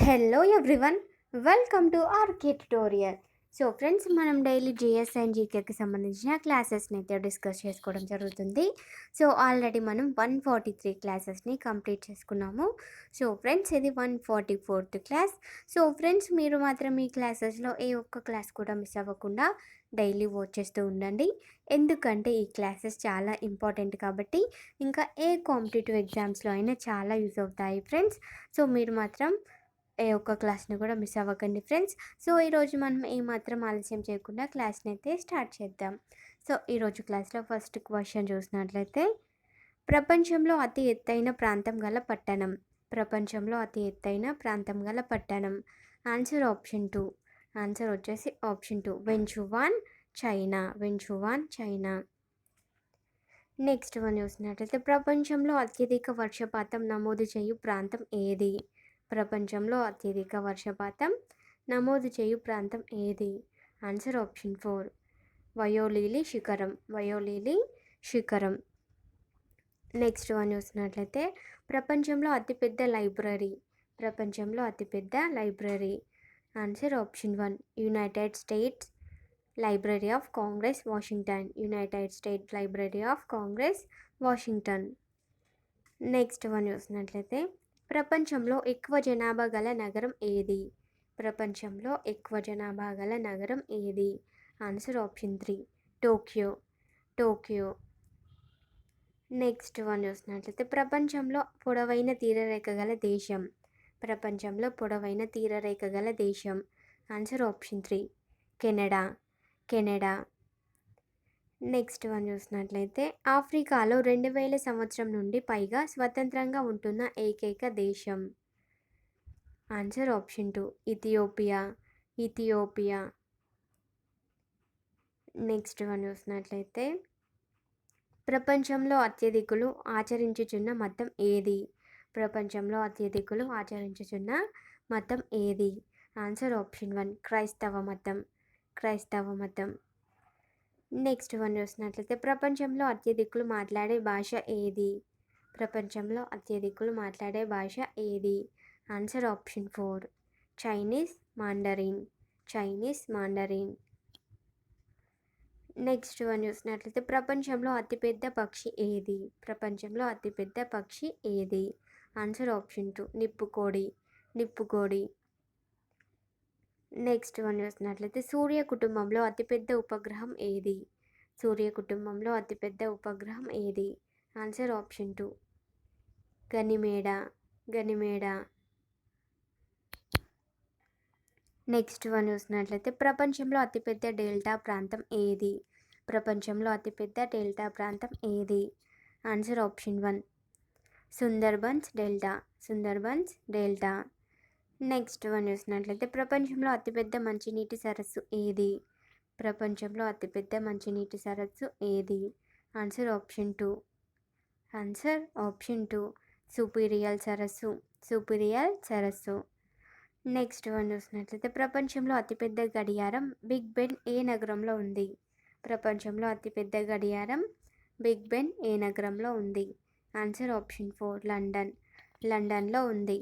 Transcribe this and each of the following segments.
Hello everyone, welcome to RK tutorial. So friends, మనం daily GS and జీకేకి సంబంధించిన క్లాసెస్ని అయితే డిస్కస్ చేసుకోవడం జరుగుతుంది. సో ఆల్రెడీ మనం 143 క్లాసెస్ని కంప్లీట్ చేసుకున్నాము. సో ఫ్రెండ్స్, ఇది 144th క్లాస్. సో ఫ్రెండ్స్, మీరు మాత్రం ఈ క్లాసెస్లో ఏ ఒక్క క్లాస్ కూడా మిస్ అవ్వకుండా డైలీ వాచ్ చేస్తూ ఉండండి. ఎందుకంటే ఈ క్లాసెస్ చాలా ఇంపార్టెంట్ కాబట్టి, ఇంకా ఏ కాంపిటేటివ్ ఎగ్జామ్స్లో అయినా చాలా యూజ్ అవుతాయి ఫ్రెండ్స్. సో మీరు మాత్రం ఏ ఒక్క క్లాస్ని కూడా మిస్ అవ్వకండి ఫ్రెండ్స్. సో ఈరోజు మనం ఏమాత్రం ఆలస్యం చేయకుండా క్లాస్ని అయితే స్టార్ట్ చేద్దాం. సో ఈరోజు క్లాస్లో ఫస్ట్ క్వశ్చన్ చూసినట్లయితే, ప్రపంచంలో అతి ఎత్తైన ప్రాంతం గల పట్టణం. ప్రపంచంలో అతి ఎత్తైన ప్రాంతం గల పట్టణం. Answer option 2. ఆన్సర్ వచ్చేసి option 2, Wenchuan, China. Wenchuan, China. Next one చూసినట్లయితే, ప్రపంచంలో అత్యధిక వర్షపాతం నమోదు చేయు ప్రాంతం ఏది? ప్రపంచంలో అత్యధిక వర్షపాతం నమోదు చేయు ప్రాంతం ఏది? ఆన్సర్ ఆప్షన్ 4, వయోలిలి శిఖరం. వయోలిలి శిఖరం. నెక్స్ట్ వన్ చూసినట్లయితే, ప్రపంచంలో అతిపెద్ద లైబ్రరీ. ప్రపంచంలో అతిపెద్ద library. Answer option 1, United states library of Congress, Washington. United states library of Congress, Washington. Next one చూసినట్లయితే, ప్రపంచంలో ఎక్కువ జనాభా గల నగరం ఏది? ప్రపంచంలో ఎక్కువ జనాభా గల నగరం ఏది? Answer option 3, Tokyo. Tokyo. Next one చూసినట్లయితే, ప్రపంచంలో పొడవైన తీరరేఖ గల దేశం. ప్రపంచంలో పొడవైన తీరరేఖ గల దేశం. Answer option 3, Canada. Canada. Next one చూసినట్లయితే, ఆఫ్రికాలో 2000 సంవత్సరం నుండి పైగా స్వతంత్రంగా ఉంటున్న ఏకైక దేశం. Answer option 2, Ethiopia. Ethiopia. Next one చూసినట్లయితే, ప్రపంచంలో అత్యధికులు ఆచరించుచున్న మతం ఏది? ప్రపంచంలో అత్యధికులు ఆచరించుచున్న మతం ఏది? ఆన్సర్ ఆప్షన్ 1, క్రైస్తవ మతం. క్రైస్తవ మతం. నెక్స్ట్ వన్ చూసినట్లయితే, ప్రపంచంలో అత్యధికులు మాట్లాడే భాష ఏది? ప్రపంచంలో అత్యధికులు మాట్లాడే భాష ఏది? Answer option 4, Chinese Mandarin. Chinese Mandarin. Next one చూసినట్లయితే, ప్రపంచంలో అతిపెద్ద పక్షి ఏది? ప్రపంచంలో అతిపెద్ద పక్షి ఏది? Answer option 2, నిప్పుకోడి. నిప్పుకోడి. నెక్స్ట్ వన్ చూసినట్లయితే, సూర్య కుటుంబంలో అతిపెద్ద ఉపగ్రహం ఏది? సూర్య కుటుంబంలో అతిపెద్ద ఉపగ్రహం ఏది? Answer option 2, గనిమేడ. గనిమేడ. నెక్స్ట్ వన్ చూసినట్లయితే, ప్రపంచంలో అతిపెద్ద డెల్టా ప్రాంతం ఏది? ప్రపంచంలో అతిపెద్ద డెల్టా ప్రాంతం ఏది? Answer option 1, Sundarbans delta. Sundarbans delta. Next one చూసినట్లయితే, ప్రపంచంలో అతిపెద్ద మంచినీటి సరస్సు ఏది? ప్రపంచంలో అతిపెద్ద మంచినీటి సరస్సు ఏది? Answer option 2. ఆన్సర్ ఆప్షన్ 2, సుపీరియల్ సరస్సు. సుపీరియల్ సరస్సు. నెక్స్ట్ వన్ చూసినట్లయితే, ప్రపంచంలో అతిపెద్ద గడియారం బిగ్ బెన్ ఏ నగరంలో ఉంది? ప్రపంచంలో అతిపెద్ద గడియారం బిగ్ బెన్ ఏ నగరంలో ఉంది? Answer option 4, London. లండన్లో ఉంది.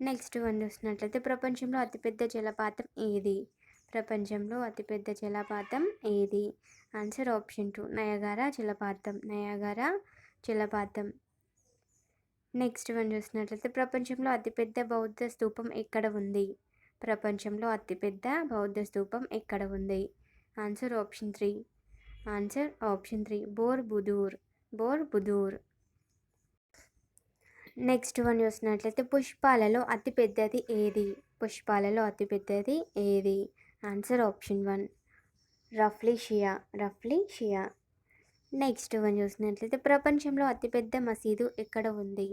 నెక్స్ట్ వన్ చూసినట్లయితే, ప్రపంచంలో అతిపెద్ద జలపాతం ఏది? ప్రపంచంలో అతిపెద్ద జలపాతం ఏది? ఆన్సర్ ఆప్షన్ 2, నయాగారా జలపాతం. నయాగారా జలపాతం. నెక్స్ట్ వన్ చూసినట్లయితే, ప్రపంచంలో అతిపెద్ద బౌద్ధ స్తూపం ఎక్కడ ఉంది? ప్రపంచంలో అతిపెద్ద బౌద్ధ స్తూపం ఎక్కడ ఉంది? Answer option 3. Answer option 3, Borobudur. Borobudur. Next one చూసినట్లయితే, పుష్పాలలో అతిపెద్దది ఏది? పుష్పాలలో అతిపెద్దది ఏది? Answer option 1, Rafflesia. Rafflesia. Next one చూసినట్లయితే, ప్రపంచంలో అతిపెద్ద మసీదు ఎక్కడ ఉంది?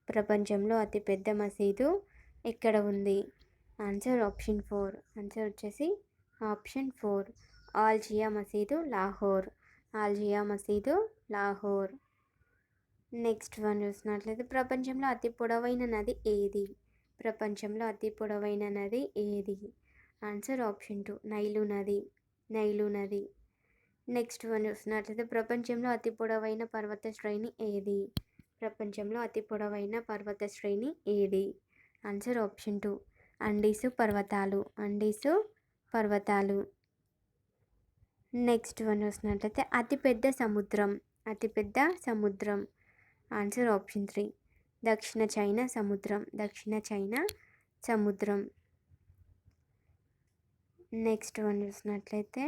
ప్రపంచంలో అతిపెద్ద మసీదు ఎక్కడ ఉంది? Answer option 4. ఆన్సర్ వచ్చేసి ఆప్షన్ 4, ఆల్జియా మసీదు, లాహోర్. ఆల్జియా మసీదు, లాహోర్. నెక్స్ట్ వన్ చూసినట్లయితే, ప్రపంచంలో అతి పొడవైన నది ఏది? ప్రపంచంలో అతి పొడవైన నది ఏది? ఆన్సర్ ఆప్షన్ 2, నైలు నది. నైలు నది. నెక్స్ట్ వన్ చూసినట్లయితే, ప్రపంచంలో అతి పొడవైన పర్వత శ్రేణి ఏది? ప్రపంచంలో అతి పొడవైన పర్వత శ్రేణి ఏది? ఆన్సర్ ఆప్షన్ 2, అండీసు పర్వతాలు, అండీసు పర్వతాలు. నెక్స్ట్ వన్ చూసినట్లయితే అతిపెద్ద సముద్రం, అతిపెద్ద సముద్రం. ఆన్సర్ ఆప్షన్ 3 దక్షిణ చైనా సముద్రం, దక్షిణ చైనా సముద్రం. నెక్స్ట్ వన్ చూసినట్లయితే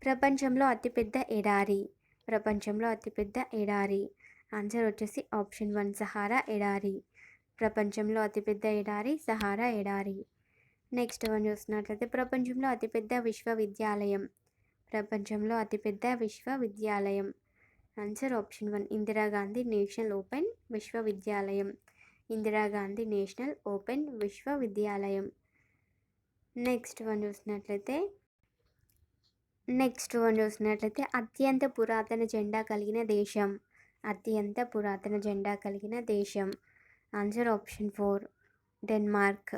ప్రపంచంలో అతిపెద్ద ఎడారి, ప్రపంచంలో అతిపెద్ద ఎడారి. ఆన్సర్ వచ్చేసి ఆప్షన్ 1 సహారా ఎడారి. ప్రపంచంలో అతిపెద్ద ఎడారి సహారా ఎడారి. నెక్స్ట్ వన్ చూసినట్లయితే ప్రపంచంలో అతిపెద్ద విశ్వవిద్యాలయం, ప్రపంచంలో అతిపెద్ద విశ్వవిద్యాలయం. Answer option 1 Indira Gandhi national open విశ్వవిద్యాలయం, ఇందిరాగాంధీ నేషనల్ ఓపెన్ విశ్వవిద్యాలయం. నెక్స్ట్ వన్ చూసినట్లయితే అత్యంత పురాతన జెండా కలిగిన దేశం, అత్యంత పురాతన జెండా కలిగిన దేశం. Answer option 4 Denmark,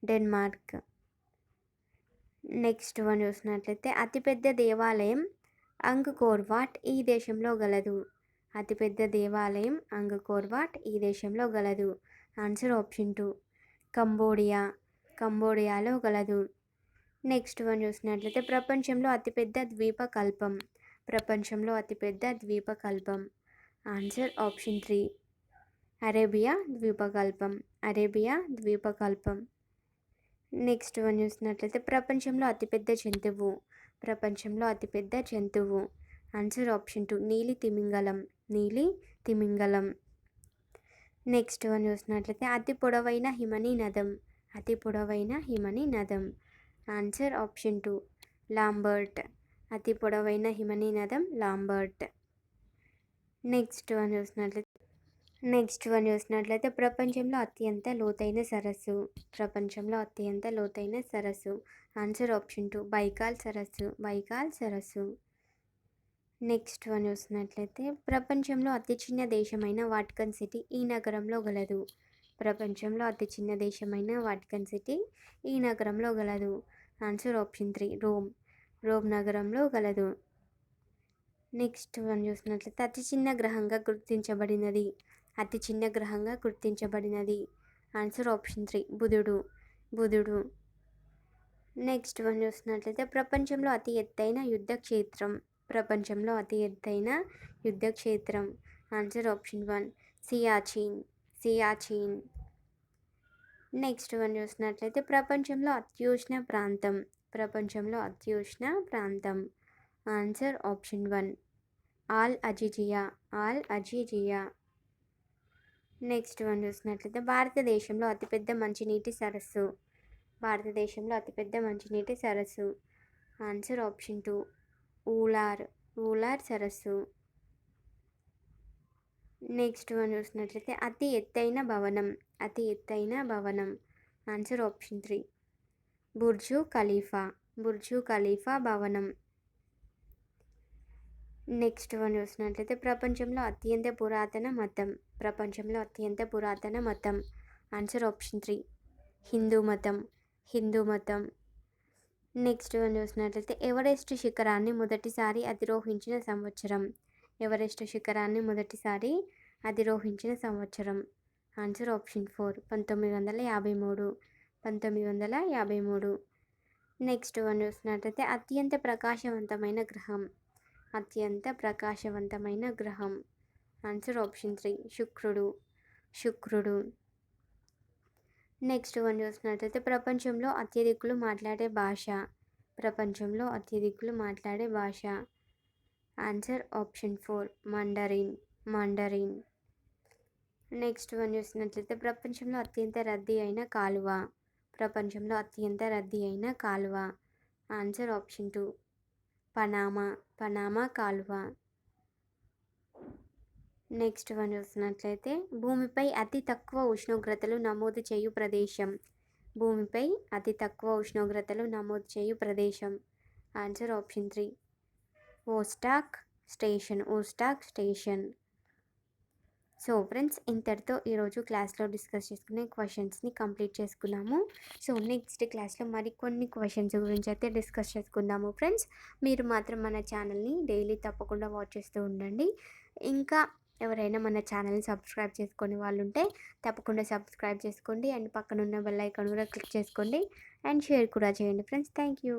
Denmark. Next one చూసినట్లయితే అతిపెద్ద దేవాలయం అంగ్కోర్ వాట్ ఈ దేశంలో గలదు, అతిపెద్ద దేవాలయం అంగ్కోర్ వాట్ ఈ దేశంలో గలదు. ఆన్సర్ ఆప్షన్ 2 కంబోడియా, కంబోడియాలో గలదు. నెక్స్ట్ వన్ చూసినట్లయితే ప్రపంచంలో అతిపెద్ద ద్వీపకల్పం, ప్రపంచంలో అతిపెద్ద ద్వీపకల్పం. ఆన్సర్ ఆప్షన్ 3 అరేబియా ద్వీపకల్పం, అరేబియా ద్వీపకల్పం. నెక్స్ట్ వన్ చూసినట్లయితే ప్రపంచంలో అతిపెద్ద జంతువు, ప్రపంచంలో అతిపెద్ద జంతువు. ఆన్సర్ ఆప్షన్ 2 నీలి తిమింగలం, నీలి తిమింగలం. నెక్స్ట్ వన్ చూసినట్లయితే అతి పొడవైన హిమనీ నదం, అతి పొడవైన హిమనీ నదం. ఆన్సర్ ఆప్షన్ 2 లాంబర్ట్, అతి పొడవైన హిమనీ నదం లాంబర్ట్. నెక్స్ట్ వన్ చూసినట్లయితే ప్రపంచంలో అత్యంత లోతైన సరస్సు, ప్రపంచంలో అత్యంత లోతైన సరస్సు. ఆన్సర్ ఆప్షన్ 2 బైకాల్ సరస్సు, బైకాల్ సరస్సు. నెక్స్ట్ వన్ చూసినట్లయితే ప్రపంచంలో అతి చిన్న దేశమైన వాటికన్ సిటీ ఈ నగరంలో గలదు, ప్రపంచంలో అతి చిన్న దేశమైన వాటికన్ సిటీ ఈ నగరంలో గలదు. ఆన్సర్ ఆప్షన్ 3 రోమ్, రోమ్ నగరంలో గలదు. నెక్స్ట్ వన్ చూసినట్లయితే అతి చిన్న గ్రహంగా గుర్తించబడినది, అతి చిన్న గ్రహంగా గుర్తించబడినది. ఆన్సర్ ఆప్షన్ 3 బుధుడు, బుధుడు. నెక్స్ట్ వన్ చూసినట్లయితే ప్రపంచంలో అతి ఎత్తైన యుద్ధ క్షేత్రం, ప్రపంచంలో అతి ఎత్తైన యుద్ధ క్షేత్రం. Answer option 1 Siachen, Siachen. Next one చూసినట్లయితే ప్రపంచంలో అత్యుష్ణ ప్రాంతం, ప్రపంచంలో అత్యుష్ణ ప్రాంతం. Answer option 1 Al Aziziyah, Al Aziziyah. Next one చూసినట్లయితే భారతదేశంలో అతిపెద్ద మంచినీటి సరస్సు, భారతదేశంలో అతిపెద్ద మంచినీటి సరస్సు. ఆన్సర్ ఆప్షన్ 2 ఊలార్, ఊలార్ సరస్సు. నెక్స్ట్ వన్ చూసినట్లయితే అతి ఎత్తైన భవనం, అతి ఎత్తైన భవనం. ఆన్సర్ ఆప్షన్ 3 బుర్జు ఖలీఫా, బుర్జు ఖలీఫా భవనం. నెక్స్ట్ వన్ చూసినట్లయితే ప్రపంచంలో అత్యంత పురాతన మతం, ప్రపంచంలో అత్యంత పురాతన మతం. ఆన్సర్ ఆప్షన్ 3 హిందూ మతం, హిందూ మతం. నెక్స్ట్ వన్ చూసినట్లయితే ఎవరెస్ట్ శిఖరాన్ని మొదటిసారి అధిరోహించిన సంవత్సరం, ఎవరెస్ట్ శిఖరాన్ని మొదటిసారి అధిరోహించిన సంవత్సరం. Answer option 4 1953, 1953. నెక్స్ట్ వన్ చూసినట్లయితే అత్యంత ప్రకాశవంతమైన గ్రహం, అత్యంత ప్రకాశవంతమైన గ్రహం. ఆన్సర్ ఆప్షన్ 3 శుక్రుడు, శుక్రుడు. నెక్స్ట్ వన్ చూసినట్లయితే ప్రపంచంలో అత్యధికులు మాట్లాడే భాష, ప్రపంచంలో అత్యధికులు మాట్లాడే భాష. Answer option 4 మండరిన్, మండరిన్. నెక్స్ట్ వన్ చూసినట్లయితే ప్రపంచంలో అత్యంత రద్దీ అయిన కాలువ, ప్రపంచంలో అత్యంత రద్దీ అయిన కాలువ. ఆన్సర్ ఆప్షన్ 2 పనామా, పనామా కాలువ. నెక్స్ట్ వన్ చూసినట్లయితే భూమిపై అతి తక్కువ ఉష్ణోగ్రతలు నమోదు చేయు ప్రదేశం, భూమిపై అతి తక్కువ ఉష్ణోగ్రతలు నమోదు చేయు ప్రదేశం. Answer option 3 Vostok station, Vostok station. So friends ఇంతటితో ఈరోజు క్లాస్లో డిస్కస్ చేసుకునే క్వశ్చన్స్ని కంప్లీట్ చేసుకున్నాము. సో నెక్స్ట్ క్లాస్లో మరికొన్ని క్వశ్చన్స్ గురించి అయితే డిస్కస్ చేసుకుందాము ఫ్రెండ్స్. మీరు మాత్రం మన ఛానల్ని డైలీ తప్పకుండా వాచ్ చేస్తూ ఉండండి. ఇంకా ఎవరైనా మన ఛానల్ని సబ్స్క్రైబ్ చేసుకొని వాళ్ళు ఉంటే తప్పకుండా సబ్స్క్రైబ్ చేసుకోండి అండ్ పక్కన ఉన్న బెల్ ఐకాన్ కూడా క్లిక్ చేసుకోండి అండ్ షేర్ కూడా చేయండి ఫ్రెండ్స్. Thank you.